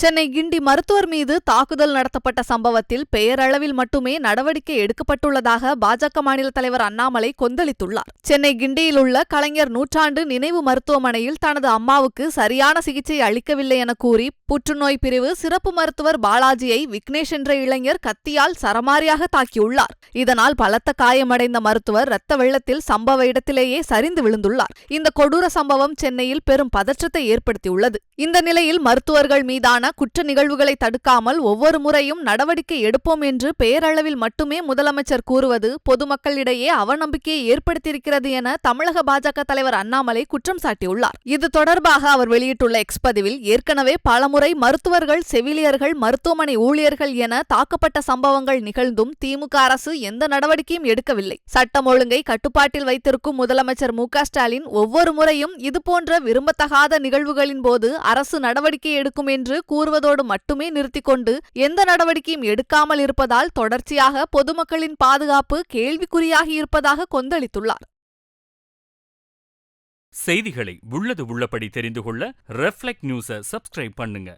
சென்னை கிண்டி மருத்துவர் மீது தாக்குதல் நடத்தப்பட்ட சம்பவத்தில் பெயரளவில் மட்டுமே நடவடிக்கை எடுக்கப்பட்டுள்ளதாக பாஜக மாநில தலைவர் அண்ணாமலை கொந்தளித்துள்ளார். சென்னை கிண்டியில் உள்ள கலைஞர் நூற்றாண்டு நினைவு மருத்துவமனையில் தனது அம்மாவுக்கு சரியான சிகிச்சை அளிக்கவில்லை என கூறி புற்றுநோய் பிரிவு சிறப்பு மருத்துவர் பாலாஜியை விக்னேஷ் என்ற இளைஞர் கத்தியால் சரமாரியாக தாக்கியுள்ளார். இதனால் பலத்த காயமடைந்த மருத்துவர் இரத்த வெள்ளத்தில் சம்பவ இடத்திலேயே சரிந்து விழுந்துள்ளார். இந்த கொடூர சம்பவம் சென்னையில் பெரும் பதற்றத்தை ஏற்படுத்தியுள்ளது. இந்த நிலையில் மருத்துவர்கள் மீதான குற்ற நிகழ்வுகளை தடுக்காமல் ஒவ்வொரு முறையும் நடவடிக்கை எடுப்போம் என்று பெயரளவில் மட்டுமே முதலமைச்சர் கூறுவது பொதுமக்களிடையே அவநம்பிக்கையை ஏற்படுத்தியிருக்கிறது என தமிழக பாஜக தலைவர் அண்ணாமலை குற்றம் சாட்டியுள்ளார். இது தொடர்பாக அவர் வெளியிட்டுள்ள எக்ஸ் பதிவில், ஏற்கனவே பலமுறை மருத்துவர்கள், செவிலியர்கள், மருத்துவமனை ஊழியர்கள் என தாக்கப்பட்ட சம்பவங்கள் நிகழ்ந்தும் திமுக அரசு எந்த நடவடிக்கையும் எடுக்கவில்லை. சட்டம் ஒழுங்கை கட்டுப்பாட்டில் வைத்திருக்கும் முதலமைச்சர் மு.க.ஸ்டாலின் ஒவ்வொரு முறையும் இதுபோன்ற விரும்பத்தகாத நிகழ்வுகளின் போது அரசு நடவடிக்கை எடுக்கும் என்று கூறுவதோடு மட்டுமே நிறுத்திக் கொண்டு எந்த நடவடிக்கையும் எடுக்காமல் இருப்பதால் தொடர்ச்சியாக பொதுமக்களின் பாதுகாப்பு கேள்விக்குறியாகி இருப்பதாக கொந்தளித்துள்ளார். செய்திகளை உள்ளது உள்ளபடி தெரிந்து கொள்ள ரெஃப்ளெக்ட் நியூஸை சப்ஸ்கிரைப் பண்ணுங்க.